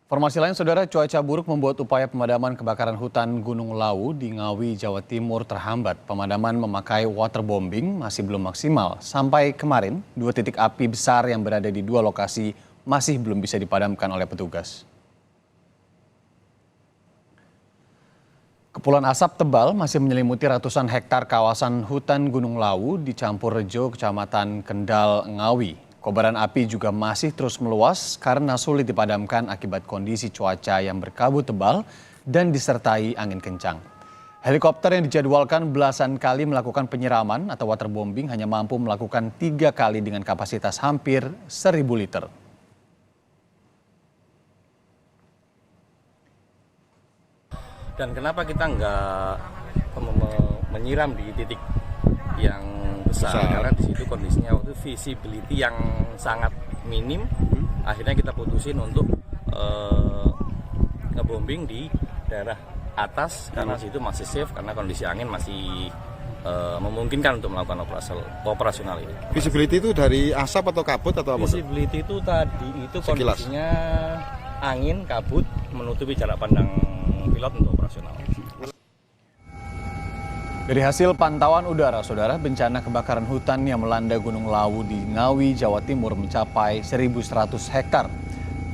Informasi lain, Saudara, cuaca buruk membuat upaya pemadaman kebakaran hutan Gunung Lawu di Ngawi, Jawa Timur terhambat. Pemadaman memakai waterbombing masih belum maksimal. Sampai kemarin, 2 titik api besar yang berada di 2 lokasi masih belum bisa dipadamkan oleh petugas. Kepulan asap tebal masih menyelimuti ratusan hektar kawasan hutan Gunung Lawu di Campurrejo, Kecamatan Kendal, Ngawi. Kobaran api juga masih terus meluas karena sulit dipadamkan akibat kondisi cuaca yang berkabut tebal dan disertai angin kencang. Helikopter yang dijadwalkan belasan kali melakukan penyiraman atau waterbombing hanya mampu melakukan 3 kali dengan kapasitas hampir 1.000 liter. Dan kenapa kita nggak menyiram di titik yang besar? Karena di situ kondisinya waktu visibility yang sangat minim. Akhirnya kita putusin untuk ngebombing di daerah atas karena situ masih safe, karena kondisi angin masih memungkinkan untuk melakukan operasional ini. Visibility itu dari asap atau kabut atau apa? Visibility itu tadi itu kondisinya angin kabut menutupi jarak pandang pilot untuk operasional. Dari hasil pantauan udara, Saudara, bencana kebakaran hutan yang melanda Gunung Lawu di Ngawi, Jawa Timur mencapai 1.100 hektar.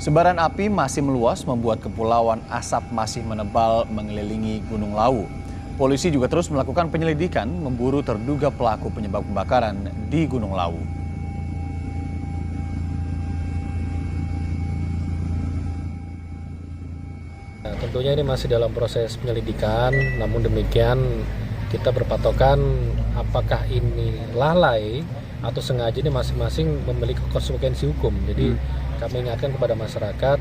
Sebaran api masih meluas membuat kepulauan asap masih menebal mengelilingi Gunung Lawu. Polisi juga terus melakukan penyelidikan memburu terduga pelaku penyebab kebakaran di Gunung Lawu. Nah, tentunya ini masih dalam proses penyelidikan, namun demikian kita berpatokan apakah ini lalai atau sengaja, ini masing-masing memiliki konsekuensi hukum. Jadi kami ingatkan kepada masyarakat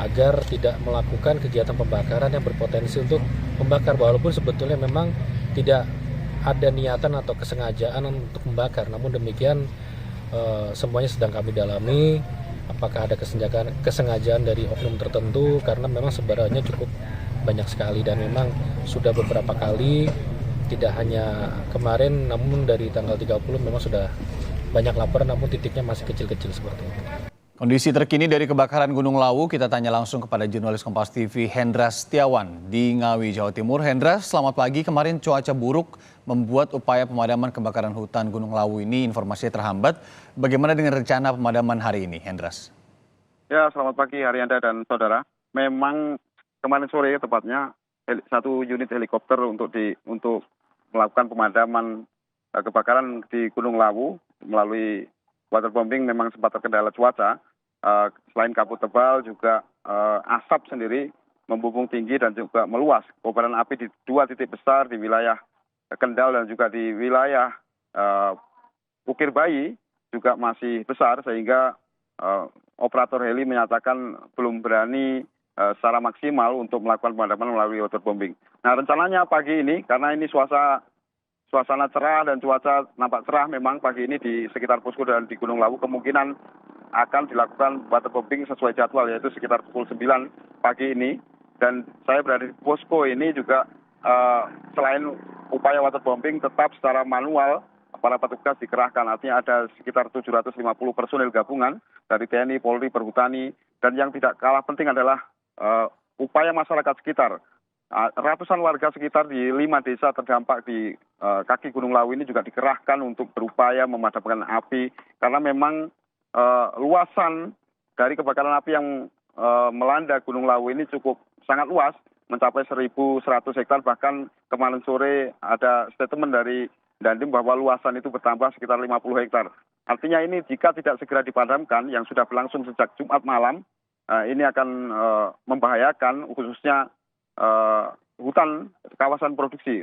agar tidak melakukan kegiatan pembakaran yang berpotensi untuk membakar, walaupun sebetulnya memang tidak ada niatan atau kesengajaan untuk membakar. Namun demikian semuanya sedang kami dalami apakah ada kesengajaan dari oknum tertentu, karena memang sebarannya cukup banyak sekali dan memang sudah beberapa kali. Tidak hanya kemarin, namun dari tanggal 30 memang sudah banyak laporan, namun titiknya masih kecil-kecil seperti itu. Kondisi terkini dari kebakaran Gunung Lawu kita tanya langsung kepada jurnalis Kompas TV Hendra Setiawan di Ngawi, Jawa Timur. Hendra, selamat pagi. Kemarin cuaca buruk membuat upaya pemadaman kebakaran hutan Gunung Lawu ini informasinya terhambat. Bagaimana dengan rencana pemadaman hari ini, Hendras? Ya, selamat pagi Haryanda dan saudara. Memang kemarin sore tepatnya 1 unit helikopter untuk melakukan pemadaman kebakaran di Gunung Lawu melalui waterbombing memang sempat terkendala cuaca. Selain kabut tebal juga asap sendiri membumbung tinggi dan juga meluas. Kobaran api di 2 titik besar di wilayah Kendal dan juga di wilayah Bukir Bayi juga masih besar, sehingga operator heli menyatakan belum berani secara maksimal untuk melakukan pemadaman melalui waterbombing. Nah, rencananya pagi ini, karena ini suasana cerah dan cuaca nampak cerah, memang pagi ini di sekitar posko dan di Gunung Lawu kemungkinan akan dilakukan waterbombing sesuai jadwal, yaitu sekitar pukul 9 pagi ini. Dan saya berada di posko ini juga selain upaya waterbombing tetap secara manual para petugas dikerahkan, artinya ada sekitar 750 personil gabungan dari TNI, Polri, Perhutani, dan yang tidak kalah penting adalah upaya masyarakat sekitar. Ratusan warga sekitar di 5 desa terdampak di kaki Gunung Lawu ini juga dikerahkan untuk berupaya memadamkan api, karena memang luasan dari kebakaran api yang melanda Gunung Lawu ini cukup sangat luas, mencapai 1.100 hektar. Bahkan kemarin sore ada statement dari Dandim bahwa luasan itu bertambah sekitar 50 hektar. Artinya ini jika tidak segera dipadamkan, yang sudah berlangsung sejak Jumat malam, ini akan membahayakan khususnya kawasan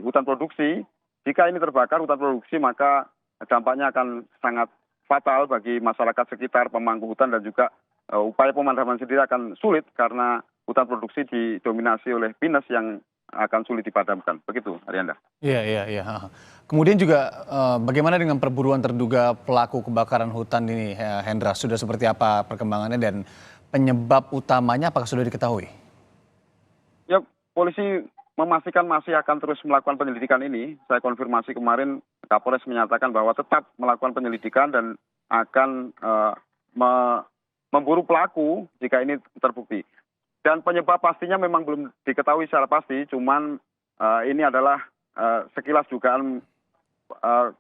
hutan produksi. Jika ini terbakar hutan produksi, maka dampaknya akan sangat fatal bagi masyarakat sekitar, pemangku hutan, dan juga upaya pemadaman sendiri akan sulit karena hutan produksi didominasi oleh pinus yang akan sulit dipadamkan. Begitu, Arianda. Iya. Kemudian juga bagaimana dengan perburuan terduga pelaku kebakaran hutan ini, Hendra? Sudah seperti apa perkembangannya dan penyebab utamanya apakah sudah diketahui? Ya, polisi memastikan masih akan terus melakukan penyelidikan ini. Saya konfirmasi kemarin, Kapolres menyatakan bahwa tetap melakukan penyelidikan dan akan memburu pelaku jika ini terbukti. Dan penyebab pastinya memang belum diketahui secara pasti, cuman ini adalah sekilas dugaan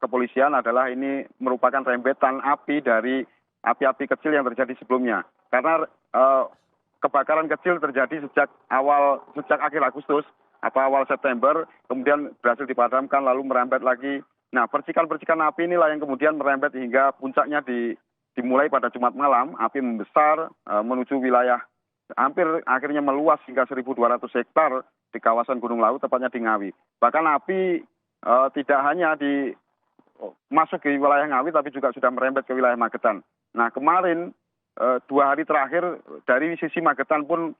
kepolisian adalah ini merupakan rembetan api dari api-api kecil yang terjadi sebelumnya. Karena kebakaran kecil terjadi sejak akhir Agustus atau awal September, kemudian berhasil dipadamkan lalu merembet lagi. Nah, percikan-percikan api inilah yang kemudian merembet hingga puncaknya dimulai pada Jumat malam. Api membesar menuju wilayah hampir akhirnya meluas hingga 1.200 hektar di kawasan Gunung Lawu, tepatnya di Ngawi. Bahkan api tidak hanya masuk ke wilayah Ngawi, tapi juga sudah merembet ke wilayah Magetan. Nah, kemarin 2 hari terakhir dari sisi Magetan pun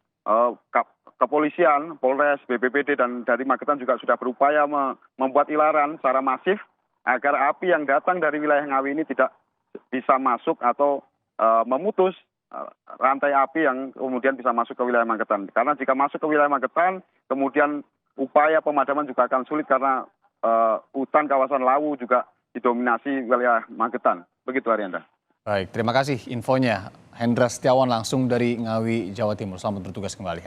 kepolisian, Polres, BPBD dan dari Magetan juga sudah berupaya membuat ilaran secara masif agar api yang datang dari wilayah Ngawi ini tidak bisa masuk atau memutus rantai api yang kemudian bisa masuk ke wilayah Magetan. Karena jika masuk ke wilayah Magetan, kemudian upaya pemadaman juga akan sulit karena hutan kawasan Lawu juga didominasi wilayah Magetan. Begitu, Arianda. Baik, terima kasih infonya. Hendra Setiawan langsung dari Ngawi, Jawa Timur. Selamat bertugas kembali.